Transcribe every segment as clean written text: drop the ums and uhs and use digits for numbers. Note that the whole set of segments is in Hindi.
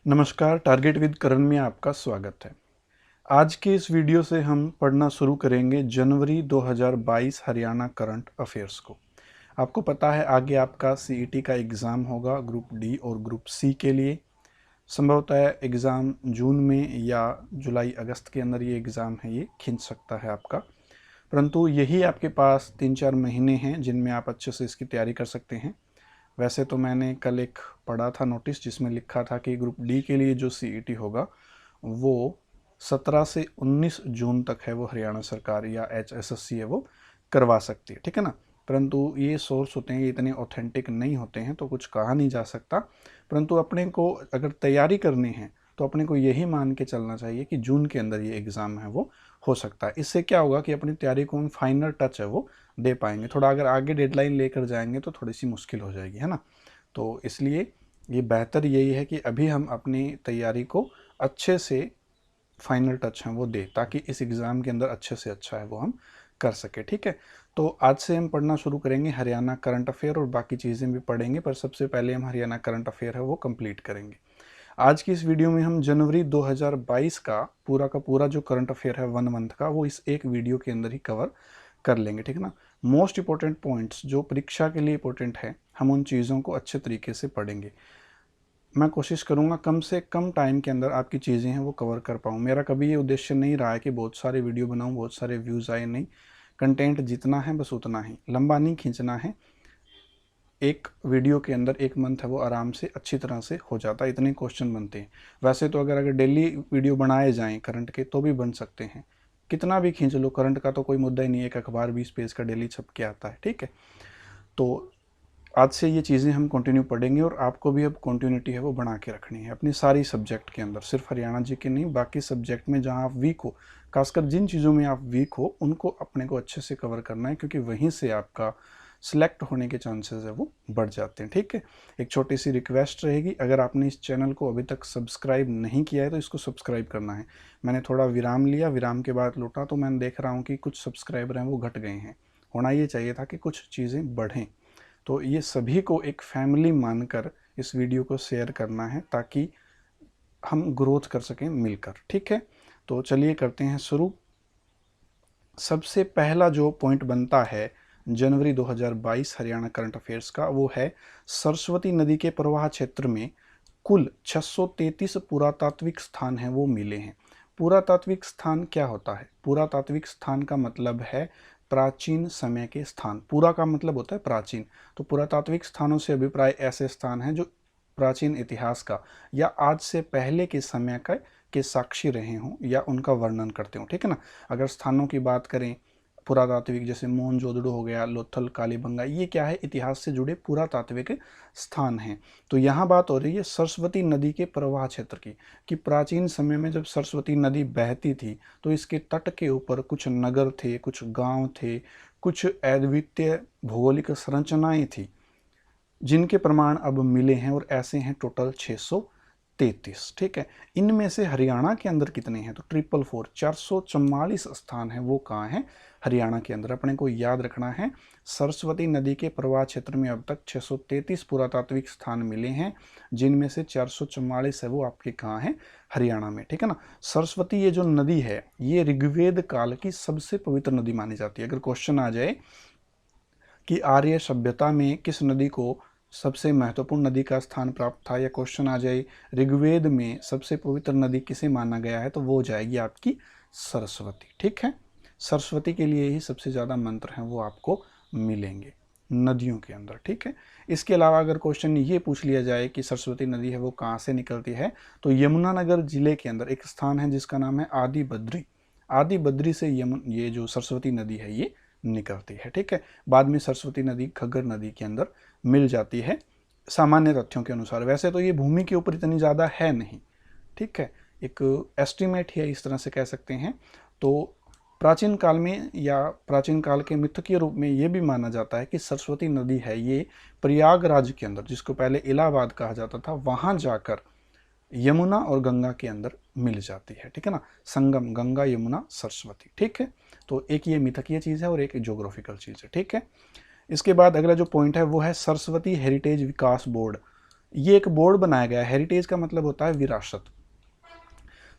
नमस्कार, टारगेट विद करण में आपका स्वागत है। आज के इस वीडियो से हम पढ़ना शुरू करेंगे जनवरी 2022 हरियाणा करंट अफेयर्स को। आपको पता है आगे आपका सीईटी का एग्ज़ाम होगा ग्रुप डी और ग्रुप सी के लिए। संभवतः एग्ज़ाम जून में या जुलाई अगस्त के अंदर ये एग्ज़ाम है, ये खिंच सकता है आपका। परंतु यही आपके पास 3-4 महीने हैं जिनमें आप अच्छे से इसकी तैयारी कर सकते हैं। वैसे तो मैंने कल एक पढ़ा था नोटिस जिसमें लिखा था कि ग्रुप डी के लिए जो सीईटी होगा वो 17 से 19 जून तक है, वो हरियाणा सरकार या एचएसएससी है वो करवा सकती है, ठीक है ना। परंतु ये सोर्स होते हैं, ये इतने ऑथेंटिक नहीं होते हैं, तो कुछ कहा नहीं जा सकता। परंतु अपने को अगर तैयारी करनी है तो अपने को यही मान के चलना चाहिए कि जून के अंदर ये एग्ज़ाम है वो हो सकता है। इससे क्या होगा कि अपनी तैयारी को हम फाइनल टच है वो दे पाएंगे। थोड़ा अगर आगे डेडलाइन लेकर जाएंगे तो थोड़ी सी मुश्किल हो जाएगी, है ना। तो इसलिए ये बेहतर यही है कि अभी हम अपनी तैयारी को अच्छे से फाइनल टच है वो दे, ताकि इस एग्ज़ाम के अंदर अच्छे से अच्छा है वो हम कर सके, ठीक है। तो आज से हम पढ़ना शुरू करेंगे हरियाणा करंट अफेयर और बाकी चीज़ें भी पढ़ेंगे, पर सबसे पहले हम हरियाणा करंट अफेयर है वो कंप्लीट करेंगे। आज की इस वीडियो में हम जनवरी 2022 का पूरा जो करंट अफेयर है 1 मंथ का, वो इस एक वीडियो के अंदर ही कवर कर लेंगे, ठीक है ना। मोस्ट इंपॉर्टेंट पॉइंट्स जो परीक्षा के लिए इंपॉर्टेंट है, हम उन चीज़ों को अच्छे तरीके से पढ़ेंगे। मैं कोशिश करूंगा कम से कम टाइम के अंदर आपकी चीज़ें हैं वो कवर कर पाऊँ। मेरा कभी ये उद्देश्य नहीं रहा है कि बहुत सारे वीडियो बनाऊं, बहुत सारे व्यूज़ आए, नहीं। कंटेंट जितना है बस उतना ही, लंबा नहीं खींचना है। एक वीडियो के अंदर 1 मंथ है वो आराम से अच्छी तरह से हो जाता है, इतने क्वेश्चन बनते हैं। वैसे तो अगर डेली वीडियो बनाए जाएं करंट के तो भी बन सकते हैं, कितना भी खींच लो, करंट का तो कोई मुद्दा ही नहीं है। एक अखबार 20 पेज का डेली छप के आता है, ठीक है। तो आज से ये चीज़ें हम कंटिन्यू पढ़ेंगे और आपको भी अब कंटिन्यूटी है वो बना के रखनी है अपनी सारी सब्जेक्ट के अंदर, सिर्फ हरियाणा जी के नहीं, बाकी सब्जेक्ट में जहाँ आप वीक हो, खासकर जिन चीज़ों में आप वीक हो उनको अपने को अच्छे से कवर करना है, क्योंकि वहीं से आपका सिलेक्ट होने के चांसेस है वो बढ़ जाते हैं, ठीक है। एक छोटी सी रिक्वेस्ट रहेगी, अगर आपने इस चैनल को अभी तक सब्सक्राइब नहीं किया है तो इसको सब्सक्राइब करना है। मैंने थोड़ा विराम लिया, विराम के बाद लौटा तो मैंने देख रहा हूँ कि कुछ सब्सक्राइबर हैं वो घट गए हैं। होना ये चाहिए था कि कुछ चीज़ें बढ़ें। तो ये सभी को एक फैमिली मानकर इस वीडियो को शेयर करना है, ताकि हम ग्रोथ कर सकें मिलकर, ठीक है। तो चलिए करते हैं शुरू। सबसे पहला जो पॉइंट बनता है जनवरी 2022 हरियाणा करंट अफेयर्स का, वो है सरस्वती नदी के प्रवाह क्षेत्र में कुल 633 पुरातात्विक स्थान हैं वो मिले हैं। पुरातात्विक स्थान क्या होता है? पुरातात्विक स्थान का मतलब है प्राचीन समय के स्थान। पूरा का मतलब होता है प्राचीन, तो पुरातात्विक स्थानों से अभिप्राय ऐसे स्थान हैं जो प्राचीन इतिहास का या आज से पहले के समय का के साक्षी रहे हों या उनका वर्णन करते हों, ठीक है ना। अगर स्थानों की बात करें पुरातात्विक, जैसे मोहनजोदड़ो हो गया, लोथल, कालीबंगा, ये क्या है? इतिहास से जुड़े पुरातात्विक स्थान हैं। तो यहाँ बात हो रही है सरस्वती नदी के प्रवाह क्षेत्र की, कि प्राचीन समय में जब सरस्वती नदी बहती थी तो इसके तट के ऊपर कुछ नगर थे, कुछ गांव थे, कुछ अद्वितीय भौगोलिक संरचनाएं थी, जिनके प्रमाण अब मिले हैं, और ऐसे हैं टोटल 633, ठीक है। इनमें से हरियाणा के अंदर कितने हैं? तो 444, 444 स्थान हैं वो कहाँ हैं? हरियाणा के अंदर। अपने को याद रखना है सरस्वती नदी के प्रवाह क्षेत्र में अब तक 633 पुरातात्विक स्थान मिले हैं, जिनमें से 444 है वो आपके कहाँ हैं? हरियाणा में, ठीक है ना। सरस्वती ये जो नदी है ये ऋग्वेद काल की सबसे पवित्र नदी मानी जाती है। अगर क्वेश्चन आ जाए कि आर्य सभ्यता में किस नदी को सबसे महत्वपूर्ण नदी का स्थान प्राप्त था, या क्वेश्चन आ जाए ऋग्वेद में सबसे पवित्र नदी किसे माना गया है, तो वो हो जाएगी आपकी सरस्वती, ठीक है। सरस्वती के लिए ही सबसे ज़्यादा मंत्र हैं वो आपको मिलेंगे नदियों के अंदर, ठीक है। इसके अलावा अगर क्वेश्चन ये पूछ लिया जाए कि सरस्वती नदी है वो कहाँ से निकलती है, तो यमुनानगर जिले के अंदर एक स्थान है जिसका नाम है आदि बद्री। आदि बद्री से ये जो सरस्वती नदी है ये निकलती है, ठीक है। बाद में सरस्वती नदी घग्गर नदी के अंदर मिल जाती है सामान्य तथ्यों के अनुसार। वैसे तो ये भूमि के ऊपर इतनी ज़्यादा है नहीं, ठीक है, एक एस्टिमेट है, इस तरह से कह सकते हैं। तो प्राचीन काल में या प्राचीन काल के मिथकीय रूप में ये भी माना जाता है कि सरस्वती नदी है ये प्रयागराज के अंदर, जिसको पहले इलाहाबाद कहा जाता था, वहाँ जाकर यमुना और गंगा के अंदर मिल जाती है, ठीक है ना। संगम गंगा यमुना सरस्वती, ठीक है। तो एक ये मिथकीय चीज़ है और एक ज्योग्राफिकल चीज़ है, ठीक है। इसके बाद अगला जो पॉइंट है वो है सरस्वती हेरिटेज विकास बोर्ड। ये एक बोर्ड बनाया गया है। हेरिटेज का मतलब होता है विरासत।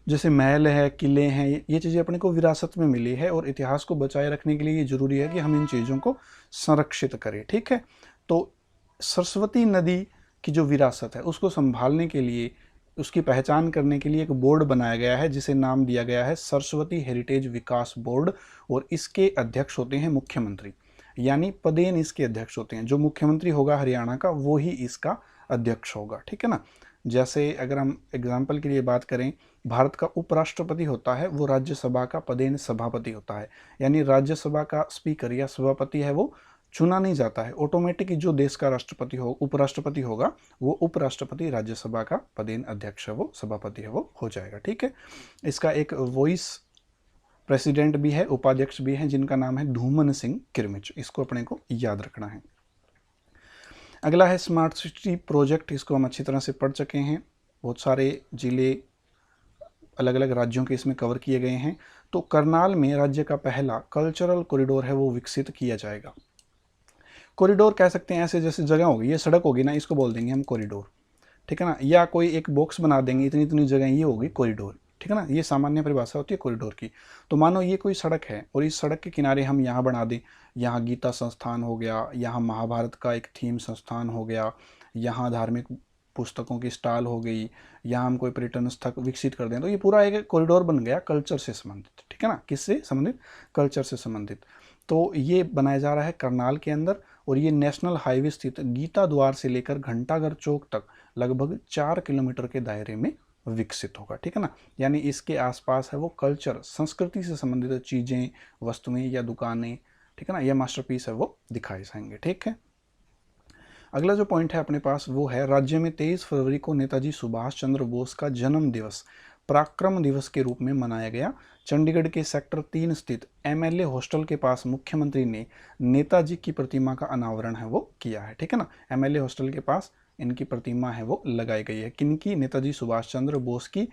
जैसे महल है, किले हैं, ये चीज़ें अपने को विरासत में मिली है और इतिहास को बचाए रखने के लिए ये जरूरी है कि हम इन चीज़ों को संरक्षित करें। ठीक है, तो सरस्वती नदी की जो विरासत है उसको संभालने के लिए, उसकी पहचान करने के लिए एक बोर्ड बनाया गया है जिसे नाम दिया गया है सरस्वती हेरिटेज विकास बोर्ड। और इसके अध्यक्ष होते हैं मुख्यमंत्री, यानी पदेन इसके अध्यक्ष होते हैं। जो मुख्यमंत्री होगा हरियाणा का वो ही इसका अध्यक्ष होगा। ठीक है ना। जैसे अगर हम एग्जाम्पल के लिए बात करें, भारत का उपराष्ट्रपति होता है वो राज्यसभा का पदेन सभापति होता है, यानी राज्यसभा का स्पीकर या सभापति है वो चुना नहीं जाता है, ऑटोमेटिक जो देश का राष्ट्रपति हो उपराष्ट्रपति होगा वो उपराष्ट्रपति राज्यसभा का पदेन अध्यक्ष है वो सभापति है वो हो जाएगा। ठीक है, इसका एक वॉइस प्रेसिडेंट भी है, उपाध्यक्ष भी है, जिनका नाम है धूमन सिंह किरमिच। इसको अपने को याद रखना है। अगला है स्मार्ट सिटी प्रोजेक्ट। इसको हम अच्छी तरह से पढ़ चुके हैं। बहुत सारे जिले अलग अलग राज्यों के इसमें कवर किए गए हैं। तो करनाल में राज्य का पहला कल्चरल कॉरिडोर है वो विकसित किया जाएगा। कॉरिडोर कह सकते हैं ऐसे जैसे जगह होगी, ये सड़क होगी ना, इसको बोल देंगे हम कॉरिडोर। ठीक है ना, या कोई एक बॉक्स बना देंगे, इतनी इतनी जगह, ये होगी कॉरिडोर। ठीक है ना, ये सामान्य परिभाषा होती है कॉरिडोर की। तो मानो ये कोई सड़क है और इस सड़क के किनारे हम यहाँ बना दें, यहाँ गीता संस्थान हो गया, यहाँ महाभारत का एक थीम संस्थान हो गया, यहाँ धार्मिक पुस्तकों की स्टॉल हो गई, यहाँ हम कोई पर्यटन स्थल विकसित कर दें, तो ये पूरा एक कॉरिडोर बन गया कल्चर से संबंधित। ठीक है ना, किससे संबंधित? कल्चर से संबंधित। तो ये बनाया जा रहा है करनाल के अंदर और ये नेशनल हाईवे स्थित गीता द्वार से लेकर घंटाघर चौक तक लगभग 4 किलोमीटर के दायरे में विकसित होगा। ठीक है ना, यानी इसके आसपास है वो कल्चर, संस्कृति से संबंधित चीज़ें, वस्तुएं या दुकानें, ठीक है ना, या मास्टरपीस है वो दिखाए जाएंगे। ठीक है, अगला जो पॉइंट है अपने पास वो है राज्य में 23 फरवरी को नेताजी सुभाष चंद्र बोस का जन्म दिवस पराक्रम दिवस के रूप में मनाया गया। चंडीगढ़ के सेक्टर 3 स्थित एमएलए हॉस्टल के पास मुख्यमंत्री ने नेताजी की प्रतिमा का अनावरण है वो किया है। ठीक है ना, एमएलए हॉस्टल के पास इनकी प्रतिमा है वो लगाई गई है। किनकी? नेताजी सुभाष चंद्र बोस की।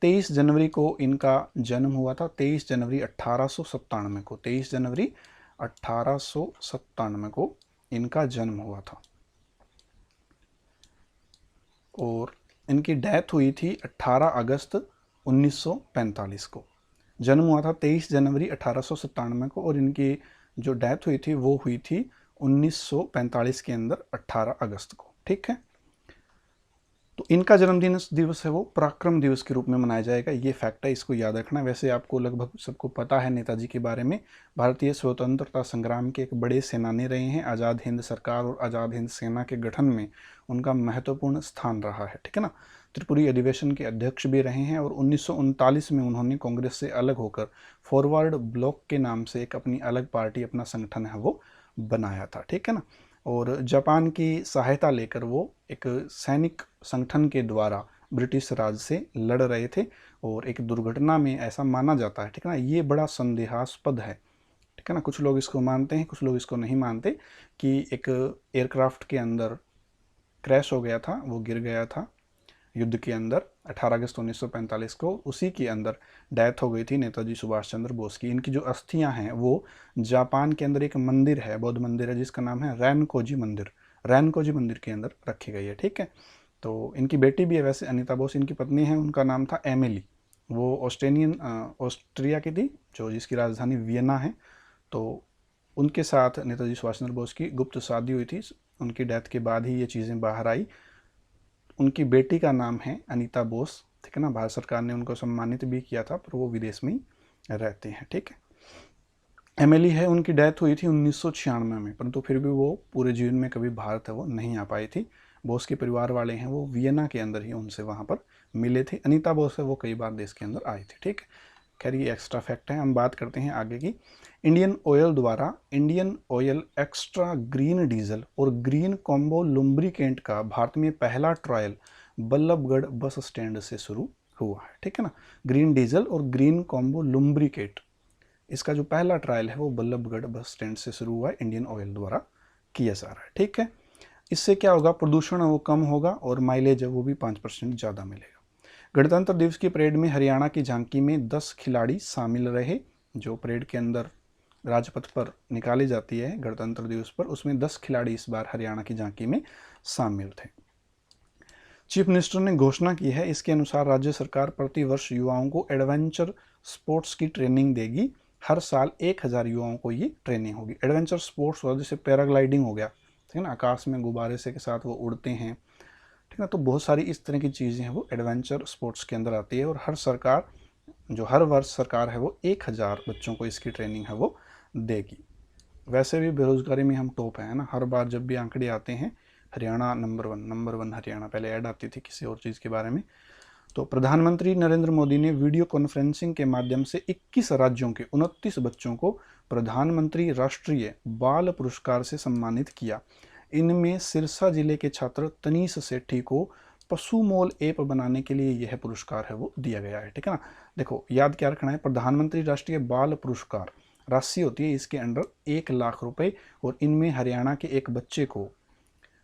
23 जनवरी को इनका जन्म हुआ था, 23 जनवरी 1897 को, 23 जनवरी 1897 को इनका जन्म हुआ था। और इनकी डेथ हुई थी 18 अगस्त 1945 को। जन्म हुआ था 23 जनवरी 1897 को और इनकी जो डेथ हुई थी वो हुई थी 1945 के अंदर 18 अगस्त को। ठीक है, तो इनका जन्मदिन दिवस है वो पराक्रम दिवस के रूप में मनाया जाएगा। ये फैक्ट है, इसको याद रखना। वैसे आपको लगभग सबको पता है नेताजी के बारे में। भारतीय स्वतंत्रता संग्राम के एक बड़े सेनानी रहे हैं। आज़ाद हिंद सरकार और आज़ाद हिंद सेना के गठन में उनका महत्वपूर्ण स्थान रहा है। ठीक है ना, त्रिपुरी अधिवेशन के अध्यक्ष भी रहे हैं और 1939 में उन्होंने कांग्रेस से अलग होकर फॉरवर्ड ब्लॉक के नाम से एक अपनी अलग पार्टी, अपना संगठन है वो बनाया था। ठीक है ना, और जापान की सहायता लेकर वो एक सैनिक संगठन के द्वारा ब्रिटिश राज से लड़ रहे थे और एक दुर्घटना में ऐसा माना जाता है। ठीक है ना, ये बड़ा संदेहास्पद है। ठीक है ना, कुछ लोग इसको मानते हैं, कुछ लोग इसको नहीं मानते, कि एक एयरक्राफ्ट के अंदर क्रैश हो गया था, वो गिर गया था युद्ध के अंदर 18 अगस्त 1945 को। उसी के अंदर डेथ हो गई थी नेताजी सुभाष चंद्र बोस की। इनकी जो अस्थियां हैं वो जापान के अंदर एक मंदिर है, बौद्ध मंदिर है, जिसका नाम है रैनकोजी मंदिर, रैनकोजी मंदिर के अंदर रखी गई है। ठीक है, तो इनकी बेटी भी है वैसे अनीता बोस, इनकी पत्नी है, उनका नाम था एमिली। वो ऑस्ट्रिया की थी, जो जिसकी राजधानी वियना है। तो उनके साथ नेताजी सुभाष चंद्र बोस की गुप्त शादी हुई थी। उनकी डेथ के बाद ही ये चीज़ें बाहर आई। उनकी बेटी का नाम है अनीता बोस। ठीक है ना, भारत सरकार ने उनको सम्मानित भी किया था, पर वो विदेश में ही रहते हैं। ठीक है, एमिली है, उनकी डेथ हुई थी 1996 में, परंतु फिर भी वो पूरे जीवन में कभी भारत है वो नहीं आ पाई थी। बोस के परिवार वाले हैं वो वियना के अंदर ही उनसे वहाँ पर मिले थे। अनीता बोस है वो कई बार देश के अंदर आई थी। ठीक है, खैर ये एक्स्ट्रा फैक्ट है। हम बात करते हैं आगे की। इंडियन ऑयल द्वारा Indian oil extra green diesel और ग्रीन कॉम्बो लुम्ब्रिकेंट का भारत में पहला ट्रायल बल्लभगढ़ बस स्टैंड से शुरू हुआ है। ठीक है ना, ग्रीन डीजल और ग्रीन कॉम्बो लुम्ब्रिकेट, इसका जो पहला ट्रायल है वो बल्लभगढ़ बस स्टैंड से शुरू हुआ है, इंडियन ऑयल द्वारा किया जा रहा है। ठीक है, इससे क्या होगा, प्रदूषण है वो कम होगा और माइलेज है वो भी 5% ज़्यादा मिलेगा। गणतंत्र दिवस की परेड में हरियाणा की झांकी में 10 खिलाड़ी शामिल रहे। जो परेड के अंदर राजपथ पर निकाली जाती है गणतंत्र दिवस पर, उसमें 10 खिलाड़ी इस बार हरियाणा की झांकी में शामिल थे। चीफ मिनिस्टर ने घोषणा की है, इसके अनुसार राज्य सरकार प्रतिवर्ष युवाओं को एडवेंचर स्पोर्ट्स की ट्रेनिंग देगी। हर साल 1000 युवाओं को ये ट्रेनिंग होगी। एडवेंचर स्पोर्ट्स हुआ, जैसे पैराग्लाइडिंग हो गया, ठीक है ना, आकाश में गुब्बारे से के साथ वो उड़ते हैं, ठीक है ना, तो बहुत सारी इस तरह की चीज़ें हैं वो एडवेंचर स्पोर्ट्स के अंदर आती है। और हर वर्ष सरकार है वो 1000 बच्चों को इसकी ट्रेनिंग है वो देगी। वैसे भी बेरोजगारी में हम टॉप हैं ना, हर बार जब भी आंकड़े आते हैं हरियाणा नंबर वन हरियाणा, पहले ऐड आती थी किसी और चीज़ के बारे में। तो प्रधानमंत्री नरेंद्र मोदी ने वीडियो कॉन्फ्रेंसिंग के माध्यम से 21 राज्यों के 29 बच्चों को प्रधानमंत्री राष्ट्रीय बाल पुरस्कार से सम्मानित किया। इनमें सिरसा जिले के छात्र तनीष सेठी को पशु मोल ऐप बनाने के लिए यह पुरस्कार है वो दिया गया है, ठीक है ना। देखो याद क्या रखना है, प्रधानमंत्री राष्ट्रीय बाल पुरस्कार राशि होती है इसके अंडर 1,00,000 रुपए, और इनमें हरियाणा के एक बच्चे को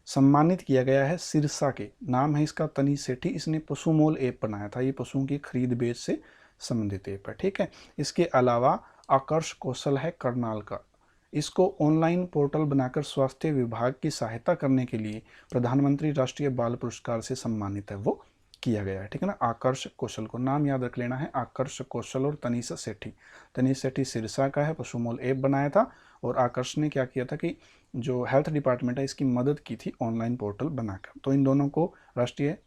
सम्मानित किया गया है। सिरसा के नाम है इसका तनीष सेठी, इसने पशु मोल ऐप बनाया था, ये पशुओं की खरीद बेच से संबंधित ऐप है, ठीक है। इसके अलावा आकर्ष कौशल है करनाल का, इसको ऑनलाइन पोर्टल बनाकर स्वास्थ्य विभाग की सहायता करने के लिए प्रधानमंत्री राष्ट्रीय बाल पुरस्कार से सम्मानित है वो किया गया है, ठीक है ना। आकर्ष कौशल को नाम याद रख लेना है, आकर्ष कौशल। और तनीष सेठी सिरसा का है, पशु मोल ऐप बनाया था। और आकर्ष ने क्या किया था कि जो हेल्थ डिपार्टमेंट है इसकी मदद की थी ऑनलाइन पोर्टल बनाकर। तो इन दोनों को राष्ट्रीय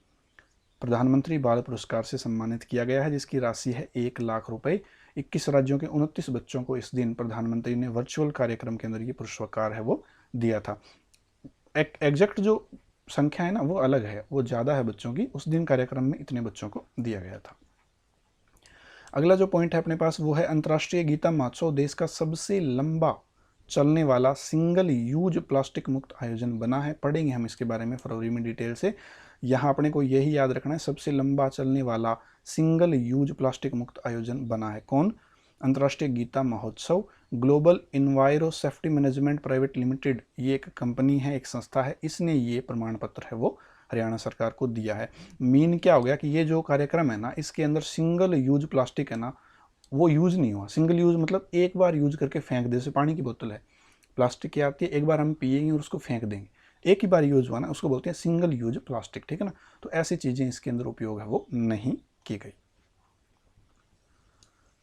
प्रधानमंत्री बाल पुरस्कार से सम्मानित किया गया है, जिसकी राशि है 1,00,000 रुपए। 21 राज्यों के 29 बच्चों को इस दिन प्रधानमंत्री ने वर्चुअल कार्यक्रम के अंदर ये पुरस्कार है वो दिया था। एग्जैक्ट जो संख्या है ना वो अलग है, वो ज़्यादा है बच्चों की, उस दिन कार्यक्रम में इतने बच्चों को दिया गया था। अगला जो पॉइंट है अपने पास वो है अंतर्राष्ट्रीय गीता महोत्सव देश का सबसे लंबा चलने वाला सिंगल यूज प्लास्टिक मुक्त आयोजन बना है। पढ़ेंगे हम इसके बारे में फरवरी में डिटेल से। यहाँ अपने को यही याद रखना है, सबसे लंबा चलने वाला सिंगल यूज प्लास्टिक मुक्त आयोजन बना है कौन? अंतर्राष्ट्रीय गीता महोत्सव। Global इन्वायरो safety management private limited, ये एक कंपनी है, एक संस्था है, इसने ये प्रमाण पत्र है वो हरियाणा सरकार को दिया है। मीन क्या हो गया कि ये जो कार्यक्रम है ना, इसके अंदर सिंगल यूज प्लास्टिक है ना वो यूज नहीं हुआ। सिंगल यूज मतलब एक बार यूज करके फेंक दे, जैसे पानी की बोतल है, प्लास्टिक की आती है, एक बार हम पिएंगे और उसको फेंक देंगे, एक ही बार यूज हुआ ना, उसको बोलते हैं सिंगल यूज प्लास्टिक, ठीक है ना। तो ऐसी चीजें इसके अंदर उपयोग है वो नहीं की गई।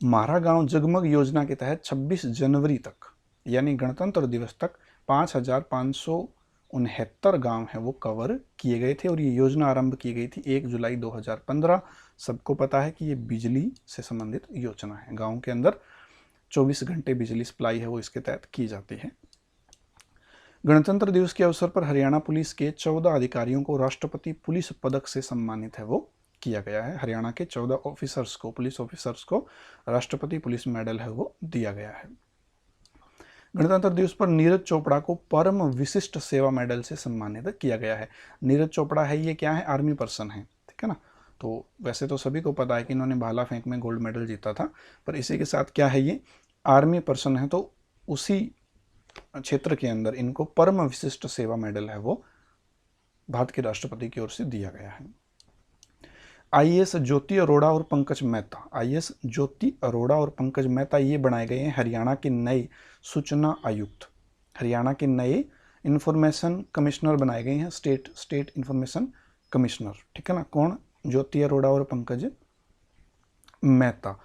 मारा गांव जगमग योजना के तहत 26 जनवरी तक यानी गणतंत्र दिवस तक 5,569 गांव हैं वो कवर किए गए थे। और ये योजना आरंभ की गई थी 1 जुलाई 2015। सबको पता है कि ये बिजली से संबंधित योजना है। गांव के अंदर 24 घंटे बिजली सप्लाई है वो इसके तहत की जाती है। गणतंत्र दिवस के अवसर पर हरियाणा पुलिस के 14 अधिकारियों को राष्ट्रपति पुलिस पदक से सम्मानित है वो किया गया है। हरियाणा के 14 ऑफिसर्स को, पुलिस ऑफिसर्स को राष्ट्रपति पुलिस मेडल है वो दिया गया है। गणतंत्र दिवस पर नीरज चोपड़ा को परम विशिष्ट सेवा मेडल से सम्मानित किया गया है। नीरज चोपड़ा है ये क्या है? आर्मी पर्सन है, ठीक है ना। तो वैसे तो सभी को पता है कि इन्होंने भाला फेंक में गोल्ड मेडल जीता था, पर इसी के साथ क्या है, ये आर्मी पर्सन है, तो उसी क्षेत्र के अंदर इनको परम विशिष्ट सेवा मेडल है वो भारत के राष्ट्रपति की ओर से दिया गया है। आईएएस ज्योति अरोड़ा और पंकज मेहता, आईएएस ज्योति अरोड़ा और पंकज मेहता ये बनाए गए हैं हरियाणा के नए सूचना आयुक्त, हरियाणा के नए इंफॉर्मेशन कमिश्नर बनाए गए हैं, स्टेट इंफॉर्मेशन कमिश्नर, ठीक है ना। कौन? ज्योति अरोड़ा और पंकज मेहता।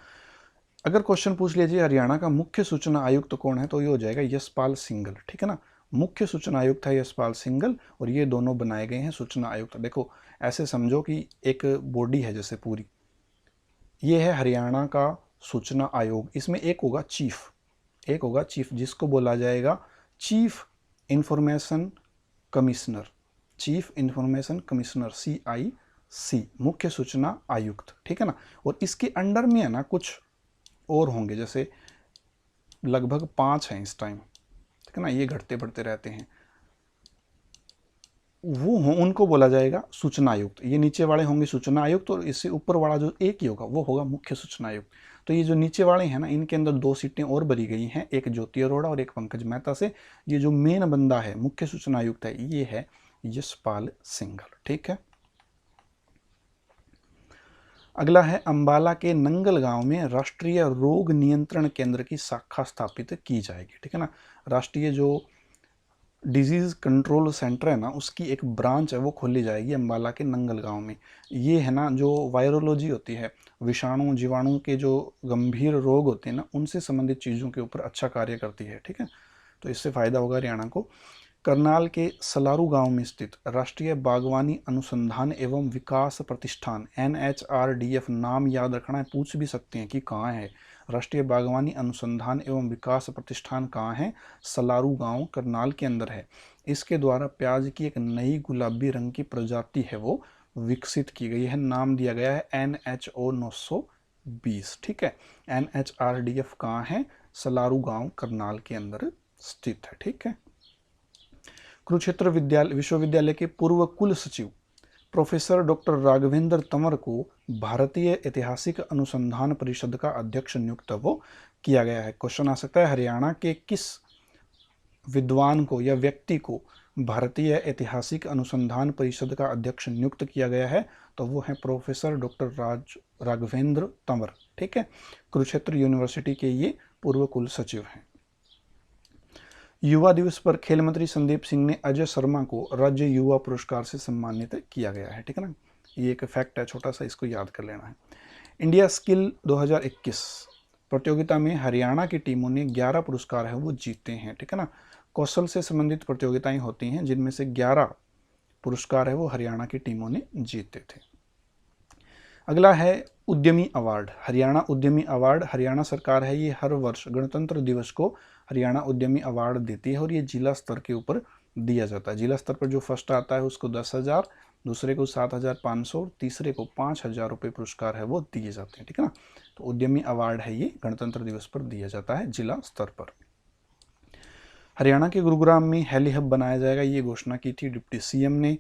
अगर क्वेश्चन पूछ लीजिए हरियाणा का मुख्य सूचना आयुक्त कौन है, तो ये हो जाएगा यशपाल सिंघल, ठीक है ना। मुख्य सूचना आयुक्त है यशपाल सिंघल, और ये दोनों बनाए गए हैं सूचना आयुक्त। देखो ऐसे समझो कि एक बॉडी है जैसे पूरी, ये है हरियाणा का सूचना आयोग। इसमें एक होगा चीफ, जिसको बोला जाएगा chief information commissioner, chief information commissioner CIC, मुख्य सूचना आयुक्त, ठीक है ना। और इसके अंडर में है ना कुछ और होंगे, जैसे लगभग 5 हैं इस टाइम, ठीक है ना, ये घटते बढ़ते रहते हैं, वो हो उनको बोला जाएगा सूचना आयुक्त। ये नीचे वाले होंगे सूचना आयुक्त, और इससे ऊपर वाला जो एक ही होगा वो होगा मुख्य सूचना आयुक्त। तो ये जो नीचे वाले हैं ना, इनके अंदर 2 सीटें और भरी गई हैं, एक ज्योति अरोड़ा और एक पंकज मेहता से। ये जो मेन बंदा है मुख्य सूचना आयुक्त है, ये है यशपाल सिंघल, ठीक है। अगला है अंबाला के नंगल गांव में राष्ट्रीय रोग नियंत्रण केंद्र की शाखा स्थापित की जाएगी, ठीक है ना। राष्ट्रीय जो डिजीज़ कंट्रोल सेंटर है ना, उसकी एक ब्रांच है वो खोली जाएगी अम्बाला के नंगल गांव में। ये है ना जो वायरोलॉजी होती है, विषाणु जीवाणु के जो गंभीर रोग होते हैं ना, उनसे संबंधित चीज़ों के ऊपर अच्छा कार्य करती है। ठीक है, तो इससे फ़ायदा होगा हरियाणा को। करनाल के सलारू गांव में स्थित राष्ट्रीय बागवानी अनुसंधान एवं विकास प्रतिष्ठान NHRDF, नाम याद रखना है, पूछ भी सकते हैं कि कहाँ है। राष्ट्रीय बागवानी अनुसंधान एवं विकास प्रतिष्ठान कहाँ है? सलारू गांव करनाल के अंदर है। इसके द्वारा प्याज की एक नई गुलाबी रंग की प्रजाति है वो विकसित की गई है। नाम दिया गया है NHO 920। ठीक है, NHRDF कहाँ है? सलारू गांव करनाल के अंदर स्थित है। ठीक है। कुरुक्षेत्र विश्वविद्यालय के पूर्व कुल सचिव प्रोफेसर डॉक्टर राघवेंद्र तंवर को भारतीय ऐतिहासिक अनुसंधान परिषद का अध्यक्ष नियुक्त वो किया गया है। क्वेश्चन आ सकता है, हरियाणा के किस विद्वान को या व्यक्ति को भारतीय ऐतिहासिक अनुसंधान परिषद का अध्यक्ष नियुक्त किया गया है? तो वो है प्रोफेसर डॉक्टर राघवेंद्र तंवर। ठीक है, कुरुक्षेत्र यूनिवर्सिटी के ये पूर्व कुल सचिव हैं। युवा दिवस पर खेल मंत्री संदीप सिंह ने अजय शर्मा को राज्य युवा पुरस्कार से सम्मानित किया गया है। ठीक है ना, ये एक फैक्ट है छोटा सा, इसको याद कर लेना है। इंडिया स्किल 2021 प्रतियोगिता में हरियाणा की टीमों ने 11 पुरस्कार है वो जीते हैं। ठीक है ना, कौशल से संबंधित प्रतियोगिताएं होती हैं जिनमें से 11 पुरस्कार है वो हरियाणा की टीमों ने जीते थे। अगला है उद्यमी अवार्ड। हरियाणा उद्यमी अवार्ड, हरियाणा सरकार है ये हर वर्ष गणतंत्र दिवस को हरियाणा उद्यमी अवार्ड देती है और ये जिला स्तर के ऊपर दिया जाता है। जिला स्तर पर जो फर्स्ट आता है उसको 10,000, दूसरे को 7,500, तीसरे को 5,000 रुपये पुरस्कार है वो दिए जाते हैं। ठीक है ना, तो उद्यमी अवार्ड है ये गणतंत्र दिवस पर दिया जाता है जिला स्तर पर। हरियाणा के गुरुग्राम में हेली हब बनाया जाएगा, ये घोषणा की थी डिप्टी सीएम ने,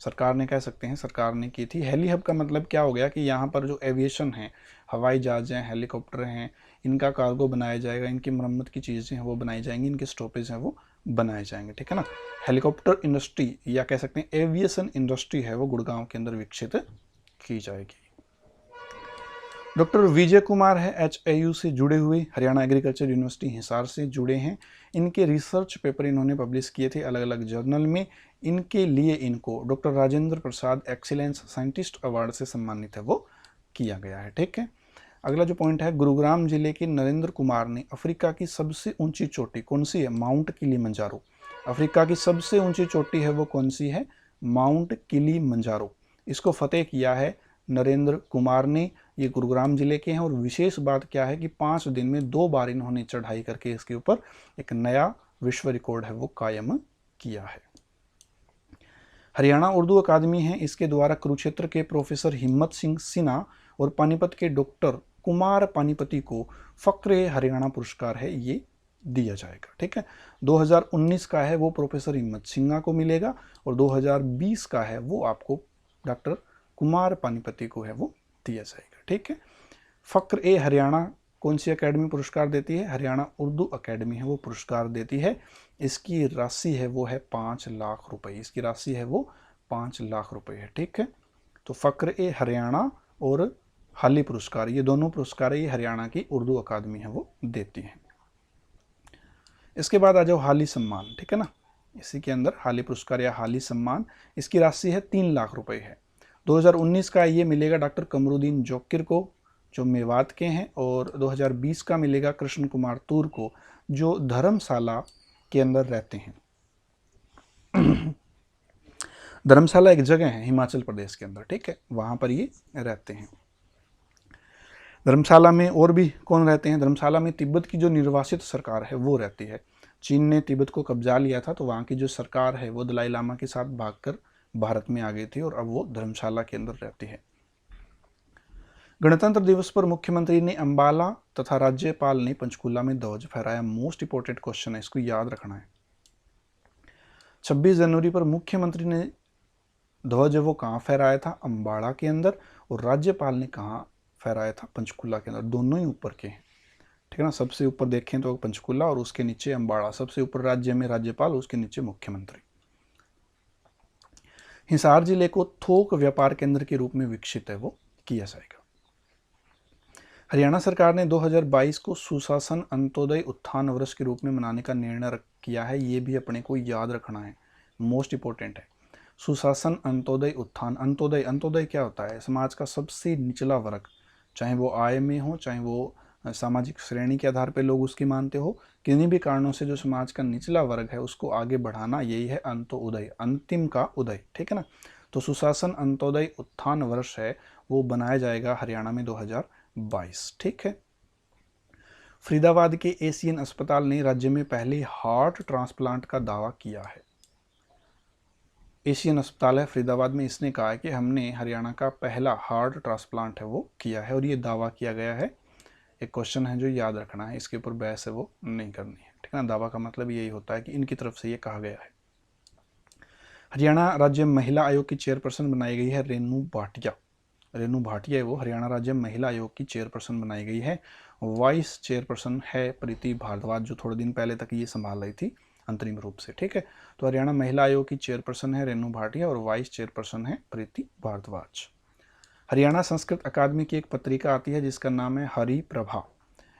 सरकार ने कह सकते हैं, सरकार ने की थी। हेली हब का मतलब क्या हो गया कि यहाँ पर जो एविएशन है, हवाई जहाज हैं, हेलीकॉप्टर हैं, इनका कार्गो बनाया जाएगा, इनकी मरम्मत की चीज़ें हैं वो बनाई जाएंगी, इनके स्टॉपेज हैं वो बनाए जाएंगे। ठीक है ना, हेलीकॉप्टर इंडस्ट्री या कह सकते हैं एविएशन इंडस्ट्री है वो गुड़गांव के अंदर विकसित की जाएगी। डॉक्टर विजय कुमार है HAU से जुड़े हुए, हरियाणा एग्रीकल्चर यूनिवर्सिटी हिसार से जुड़े हैं। इनके रिसर्च पेपर इन्होंने पब्लिश किए थे अलग अलग जर्नल में। इनके लिए इनको doctor Rajendra Prasad excellence scientist award से सम्मानित है वो किया गया है। ठीक है, अगला जो पॉइंट है, गुरुग्राम जिले के नरेंद्र कुमार ने अफ्रीका की सबसे ऊंची चोटी कौन सी है? Mount Kilimanjaro. अफ्रीका की सबसे ऊंची चोटी है वो कौन सी है? Mount Kilimanjaro. इसको फतेह किया है नरेंद्र कुमार ने। ये गुरुग्राम जिले के हैं और विशेष बात क्या है कि 5 दिन में 2 बार इन्होंने चढ़ाई करके इसके ऊपर एक नया विश्व रिकॉर्ड है वो कायम किया है। हरियाणा उर्दू अकादमी है, इसके द्वारा कुरुक्षेत्र के प्रोफेसर हिम्मत सिंह सिन्हा और पानीपत के डॉक्टर कुमार पानीपति को फक्र हरियाणा पुरस्कार है ये दिया जाएगा। ठीक है, 2019 का है वो प्रोफेसर हिम्मत सिन्हा को मिलेगा और 2020 का है वो आपको डॉक्टर कुमार पानीपति को है वो दिया जाएगा। ठीक है, फक्र हरियाणा कौन सी अकेडमी पुरस्कार देती है? हरियाणा उर्दू अकेडमी है वो पुरस्कार देती है। इसकी राशि है वो है 5 लाख रुपए, इसकी राशि है वो 5 लाख रुपए है। ठीक है, तो फक्र हरियाणा और हाली पुरस्कार, ये दोनों पुरस्कार ये हरियाणा की उर्दू अकादमी है वो देती है। इसके बाद आ जाओ हाली सम्मान। ठीक है ना, इसी के अंदर हाली पुरस्कार या हाली सम्मान, इसकी राशि है 3 लाख रुपए है। 2019 का ये मिलेगा डॉक्टर कमरुद्दीन जोकिर को जो मेवात के हैं, और 2020 का मिलेगा कृष्ण कुमार तूर को जो धर्मशाला के अंदर रहते हैं। धर्मशाला एक जगह है हिमाचल प्रदेश के अंदर। ठीक है, वहां पर ये रहते हैं। धर्मशाला में और भी कौन रहते हैं? धर्मशाला में तिब्बत की जो निर्वासित सरकार है वो रहती है। चीन ने तिब्बत को कब्जा लिया था तो वहाँ की जो सरकार है वो दलाई लामा के साथ भागकर भारत में आ गई थी और अब वो धर्मशाला के अंदर रहती है। गणतंत्र दिवस पर मुख्यमंत्री ने अंबाला तथा राज्यपाल ने पंचकूला में ध्वज फहराया। मोस्ट इंपोर्टेंट क्वेश्चन है, इसको याद रखना है। 26 जनवरी पर मुख्यमंत्री ने ध्वज वो कहाँ फहराया था? अंबाला के अंदर, और राज्यपाल ने कहाँ फहराया था? पंचकूला के अंदर। दोनों ही ऊपर के हैं। ठीक है ना, सबसे ऊपर देखें तो पंचकूला और उसके नीचे अंबाला, सबसे ऊपर राज्य में राज्यपाल, उसके नीचे मुख्यमंत्री। हिसार जिले को थोक व्यापार केंद्र के रूप में विकसित है वो किया जाएगा। हरियाणा सरकार ने 2022 को सुशासन अंत्योदय उत्थान वर्ष के रूप में मनाने का निर्णय किया है। ये भी अपने को याद रखना है, मोस्ट इंपॉर्टेंट है। सुशासन अंत्योदय उत्थान, अंत्योदय, अंत्योदय क्या होता है? समाज का सबसे निचला वर्ग, चाहे वो आय में हो, चाहे वो सामाजिक श्रेणी के आधार पर लोग उसकी मानते हो, किन्हीं भी कारणों से जो समाज का निचला वर्ग है उसको आगे बढ़ाना, यही है अंत्योदय, अंतिम का उदय, ठीक है ना। तो सुशासन अंत्योदय उत्थान वर्ष है वो बनाया जाएगा हरियाणा में 2022, ठीक है। फरीदाबाद के एशियन अस्पताल ने राज्य में पहले हार्ट ट्रांसप्लांट का दावा किया है। एशियन अस्पताल है फरीदाबाद में, इसने कहा है कि हमने हरियाणा का पहला हार्ट ट्रांसप्लांट है वो किया है, और ये दावा किया गया है। एक क्वेश्चन है जो याद रखना है, इसके ऊपर बहस है वो नहीं करनी है, ठीक है ना। दावा का मतलब यही होता है कि इनकी तरफ से ये कहा गया है। हरियाणा राज्य महिला आयोग की चेयरपर्सन बनाई गई है रेनू भाटिया। रेनू भाटिया है वो हरियाणा राज्य महिला आयोग की चेयरपर्सन बनाई गई है। वाइस चेयरपर्सन है प्रीति भारद्वाज, जो थोड़े दिन पहले तक ये संभाल रही थी अंतरिम रूप से, ठीक है। तो हरियाणा महिला आयोग की चेयरपर्सन है रेनू भाटिया और वाइस चेयरपर्सन है प्रीति भारद्वाज। हरियाणा संस्कृत अकादमी की एक पत्रिका आती है जिसका नाम है हरि प्रभा।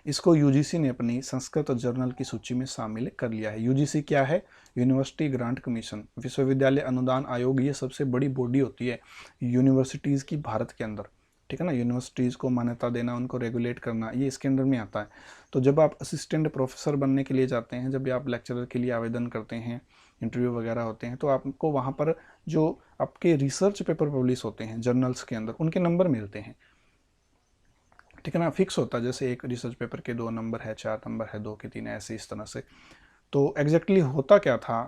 इसको यूजीसी ने अपनी संस्कृत जर्नल की सूची में शामिल कर लिया है। यूजीसी क्या है? यूनिवर्सिटी ग्रांट कमीशन, विश्वविद्यालय अनुदान आयोग। ये सबसे बड़ी बॉडी होती है यूनिवर्सिटीज़ की भारत के अंदर, ठीक है ना। यूनिवर्सिटीज़ को मान्यता देना, उनको रेगुलेट करना, ये इसके अंडर में आता है। तो जब आप असिस्टेंट प्रोफेसर बनने के लिए जाते हैं, जब आप लेक्चरर के लिए आवेदन करते हैं, इंटरव्यू वगैरह होते हैं, तो आपको वहाँ पर जो आपके रिसर्च पेपर पब्लिश होते हैं जर्नल्स के अंदर, उनके नंबर मिलते हैं, ठीक है ना। फिक्स होता है, जैसे एक रिसर्च पेपर के 2 नंबर है, 4 नंबर है, 2 के 3, ऐसे इस तरह से। तो एग्जैक्टली होता क्या था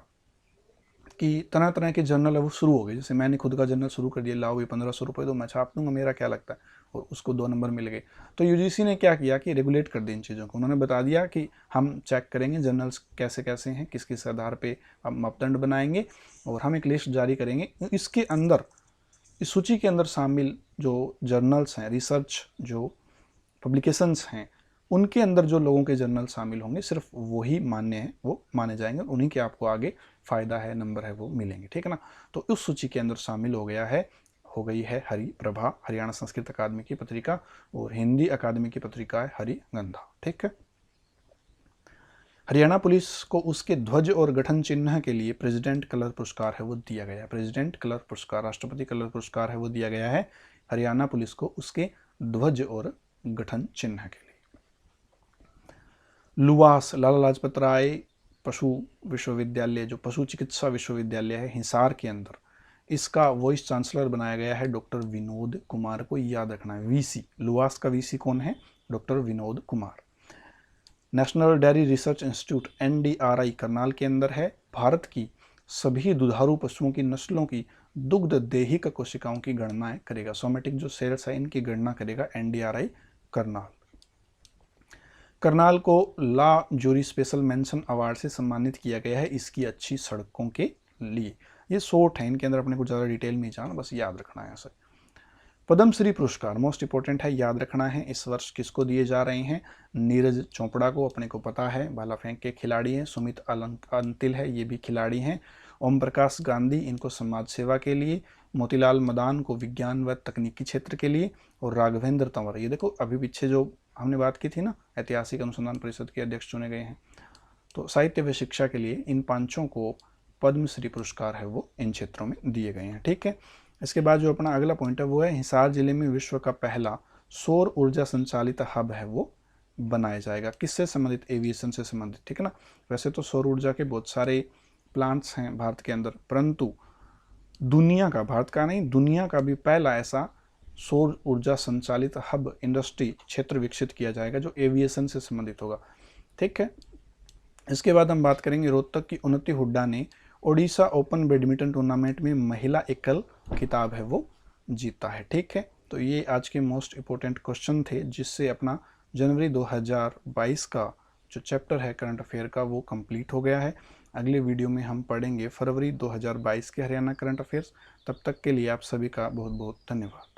कि तरह तरह के जर्नल है वो शुरू हो गए। जैसे मैंने खुद का जर्नल शुरू कर दिया, लाओ ये 1500 रुपये दो, मैं छाप दूंगा, मेरा क्या लगता है, और उसको 2 नंबर मिल गए। तो यूजीसी ने क्या किया कि रेगुलेट कर दी इन चीज़ों को। उन्होंने बता दिया कि हम चेक करेंगे जर्नल्स कैसे कैसे हैं, किस किस आधार पर हम मापदंड बनाएंगे, और हम एक लिस्ट जारी करेंगे। इसके अंदर, इस सूची के अंदर शामिल जो जर्नल्स हैं, रिसर्च जो पब्लिकेशंस हैं, उनके अंदर जो लोगों के जर्नल शामिल होंगे सिर्फ वही मान्य हैं, वो माने जाएंगे, उन्हीं के आपको आगे फ़ायदा है, नंबर है वो मिलेंगे, ठीक है ना। तो उस सूची के अंदर शामिल हो गई है हरि प्रभा, हरियाणा संस्कृत अकादमी की पत्रिका, और हिंदी अकादमी की पत्रिका है हरिगंधा, ठीक है। हरियाणा पुलिस को उसके ध्वज और गठन चिन्ह के लिए प्रेसिडेंट कलर पुरस्कार है वो दिया गया है। प्रेसिडेंट कलर पुरस्कार, राष्ट्रपति कलर पुरस्कार है वो दिया गया है हरियाणा पुलिस को उसके ध्वज और गठन चिन्ह के लिए। लुवास, लाला लाजपत राय पशु विश्वविद्यालय, जो पशु चिकित्सा विश्वविद्यालय है हिसार के अंदर, इसका वाइस चांसलर बनाया गया है डॉक्टर विनोद कुमार को, याद रखना है। वीसी, लुवास का वीसी कौन है? Doctor Vinod Kumar. National dairy research institute NDRI Karnal के अंदर है। भारत की सभी दुधारू पशुओं की नस्लों की दुग्ध देहिक कोशिकाओं की गणना करेगा, सोमेटिक जो सेल्स है इनकी गणना करेगा NDRI करनाल। करनाल को ला जूरी स्पेशल मेंशन अवार्ड से सम्मानित किया गया है इसकी अच्छी सड़कों के लिए। ये शॉर्ट है, इनके अंदर अपने को ज़्यादा डिटेल में जाना, बस याद रखना है ऐसे। पद्मश्री पुरस्कार मोस्ट इंपॉर्टेंट है, याद रखना है। इस वर्ष किसको दिए जा रहे हैं? नीरज चोपड़ा को, अपने को पता है, भाला फेंक के खिलाड़ी हैं। सुमित अंतिल है, ये भी खिलाड़ी हैं। ओम प्रकाश गांधी, इनको समाज सेवा के लिए। मोतीलाल मदान को विज्ञान व तकनीकी क्षेत्र के लिए। और राघवेंद्र तंवर, ये देखो अभी पीछे जो हमने बात की थी ना, ऐतिहासिक अनुसंधान परिषद के अध्यक्ष चुने गए हैं। तो साहित्य व शिक्षा के लिए इन 5 को पद्मश्री पुरस्कार है वो इन क्षेत्रों में दिए गए हैं, ठीक है। इसके बाद जो अपना अगला पॉइंट है वो है हिसार जिले में विश्व का पहला सौर ऊर्जा संचालित हब है वो बनाया जाएगा। किससे संबंधित? एविएशन से संबंधित, ठीक है ना। वैसे तो सौर ऊर्जा के बहुत सारे प्लांट्स हैं भारत के अंदर, परंतु दुनिया का, भारत का नहीं दुनिया का भी पहला ऐसा सौर ऊर्जा संचालित हब इंडस्ट्री क्षेत्र विकसित किया जाएगा जो एविएशन से संबंधित होगा, ठीक है। इसके बाद हम बात करेंगे रोहतक की उन्नति हुड्डा ने ओडिशा ओपन बैडमिंटन टूर्नामेंट में महिला एकल खिताब है वो जीता है, ठीक है। तो ये आज के मोस्ट इंपॉर्टेंट क्वेश्चन थे, जिससे अपना जनवरी 2022 का जो चैप्टर है करंट अफेयर का वो कंप्लीट हो गया है। अगले वीडियो में हम पढ़ेंगे फरवरी 2022 के हरियाणा करंट अफेयर्स। तब तक के लिए आप सभी का बहुत बहुत धन्यवाद।